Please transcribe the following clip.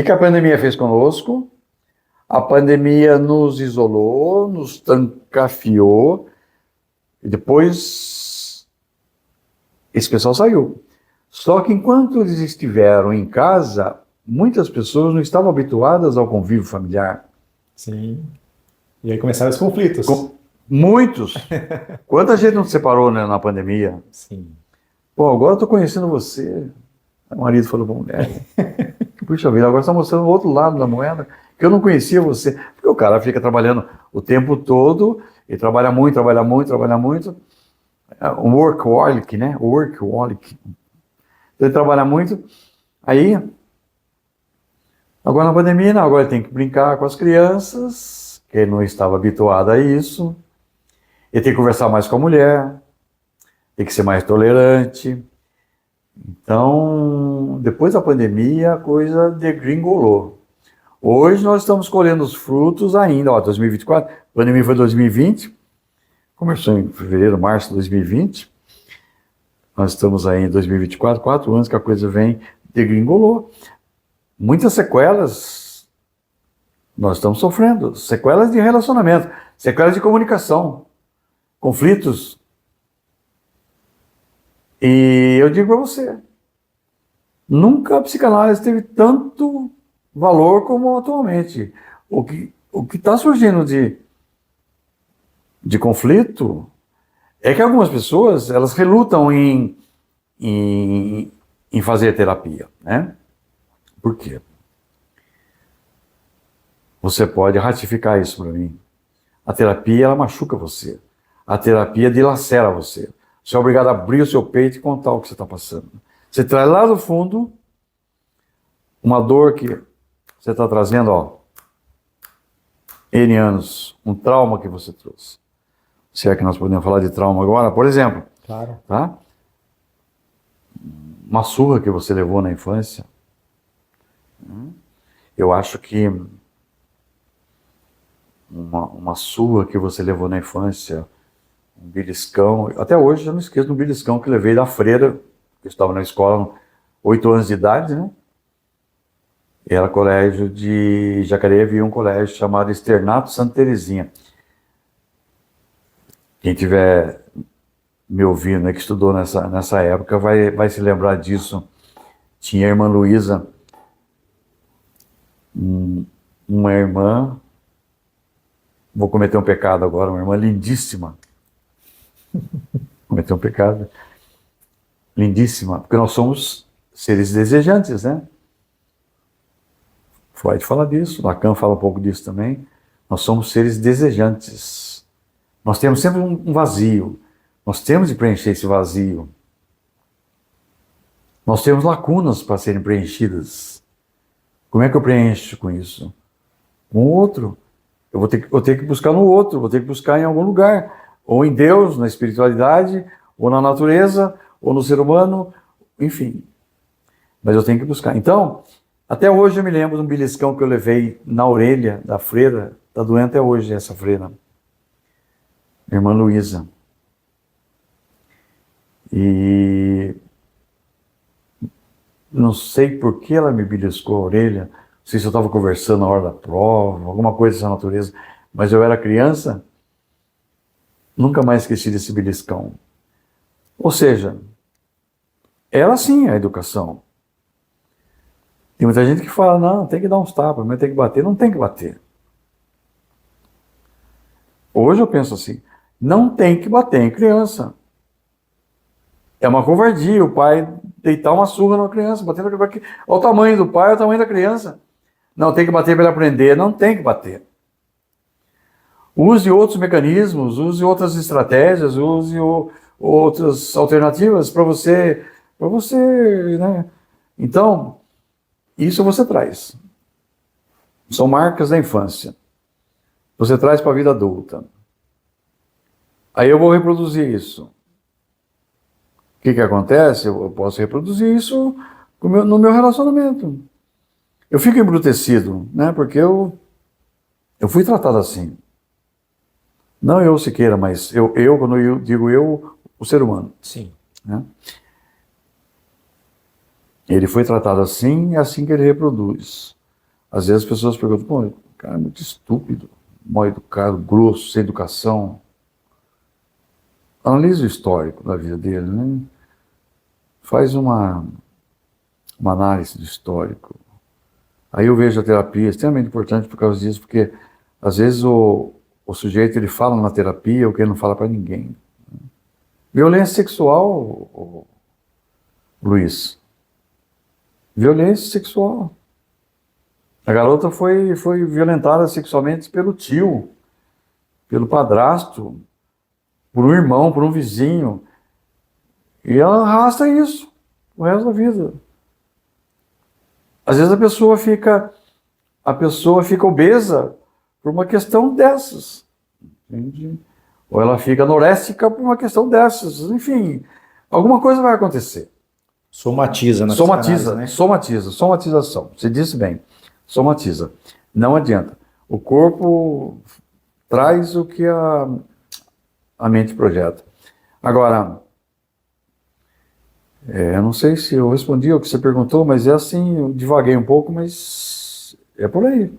que a pandemia fez conosco? A pandemia nos isolou, nos trancafiou, e depois esse pessoal saiu. Só que enquanto eles estiveram em casa, muitas pessoas não estavam habituadas ao convívio familiar. Sim. E aí começaram os conflitos. Muitos. Quanta gente não se separou, né, na pandemia? Sim. Pô, agora eu tô conhecendo você. O marido falou pra mulher. Puxa vida, agora você está mostrando o outro lado da moeda, que eu não conhecia você. Porque o cara fica trabalhando o tempo todo, e trabalha muito, trabalha muito, trabalha muito. É um workaholic, né? Workaholic. Então ele trabalha muito. Aí, agora na pandemia, não, agora ele tem que brincar com as crianças, que ele não estava habituado a isso. Ele tem que conversar mais com a mulher, tem que ser mais tolerante. Então, depois da pandemia, a coisa degringolou. Hoje nós estamos colhendo os frutos ainda, ó, 2024, a pandemia foi 2020, começou em fevereiro, março de 2020, nós estamos aí em 2024, 4 anos que a coisa vem, degringolou. Muitas sequelas nós estamos sofrendo, sequelas de relacionamento, sequelas de comunicação, conflitos. E eu digo para você, nunca a psicanálise teve tanto valor como atualmente. O que está surgindo de conflito é que algumas pessoas elas relutam em fazer terapia, né? Por quê? Você pode ratificar isso para mim. A terapia ela machuca você. A terapia dilacera você. Você é obrigado a abrir o seu peito e contar o que você está passando. Você traz lá do fundo uma dor que você está trazendo, ó, N anos, um trauma que você trouxe. Se é que nós podemos falar de trauma agora, por exemplo, Claro. tá? Uma surra que você levou na infância. Eu acho que uma surra que você levou na infância, um beliscão, até hoje eu não esqueço do beliscão que levei da freira, que eu estava na escola, 8 anos de idade, né? Era colégio de Jacareí, havia um colégio chamado Externato Santa Terezinha. Quem tiver me ouvindo, né, que estudou nessa época, vai se lembrar disso. Tinha a irmã Luísa, uma irmã, vou cometer um pecado agora, uma irmã lindíssima. Cometer um pecado. Lindíssima, porque nós somos seres desejantes, né? Freud fala disso, Lacan fala um pouco disso também. Nós somos seres desejantes. Nós temos sempre um vazio. Nós temos de preencher esse vazio. Nós temos lacunas para serem preenchidas. Como é que eu preencho com isso? Com o outro. Eu vou ter que buscar no outro, vou ter que buscar em algum lugar. Ou em Deus, na espiritualidade, ou na natureza, ou no ser humano, enfim. Mas eu tenho que buscar. Então, até hoje eu me lembro de um beliscão que eu levei na orelha da freira. Está doendo até hoje essa freira. Minha irmã Luísa. E não sei por que ela me beliscou a orelha. Não sei se eu estava conversando na hora da prova, alguma coisa dessa natureza. Mas eu era criança, nunca mais esqueci desse beliscão. Ou seja, era assim a educação. Tem muita gente que fala, não, tem que dar uns tapas, mas tem que bater. Não tem que bater. Hoje eu penso assim, não tem que bater em criança. É uma covardia o pai deitar uma surra numa criança, bater na criança. Olha o tamanho do pai, olha o tamanho da criança. Não, tem que bater para ele aprender. Não tem que bater. Use outros mecanismos, use outras estratégias, use outras alternativas para você, né? Então, isso você traz. São marcas da infância. Você traz para a vida adulta. Aí eu vou reproduzir isso. O que acontece? Eu posso reproduzir isso no meu relacionamento. Eu fico embrutecido, né? Porque eu fui tratado assim. Não eu Siqueira, mas quando eu digo eu, o ser humano. Sim. Né? Ele foi tratado assim, é assim que ele reproduz. Às vezes as pessoas perguntam, pô, o cara é muito estúpido, mal educado, grosso, sem educação. Analise o histórico da vida dele, né? Faz uma análise do histórico. Aí eu vejo a terapia extremamente importante por causa disso, porque às vezes o sujeito ele fala na terapia o que ele não fala para ninguém. Violência sexual, Luiz. Violência sexual. A garota foi violentada sexualmente pelo tio, pelo padrasto, por um irmão, por um vizinho. E ela arrasta isso o resto da vida. Às vezes a pessoa fica obesa por uma questão dessas. Entende? Ou ela fica anoréxica por uma questão dessas. Enfim, alguma coisa vai acontecer. Somatiza na Somatiza, né? somatização. Você disse bem. Somatiza. Não adianta. O corpo traz o que a mente projeta. Agora, eu não sei se eu respondi o que você perguntou, mas é assim, eu divaguei um pouco, mas é por aí.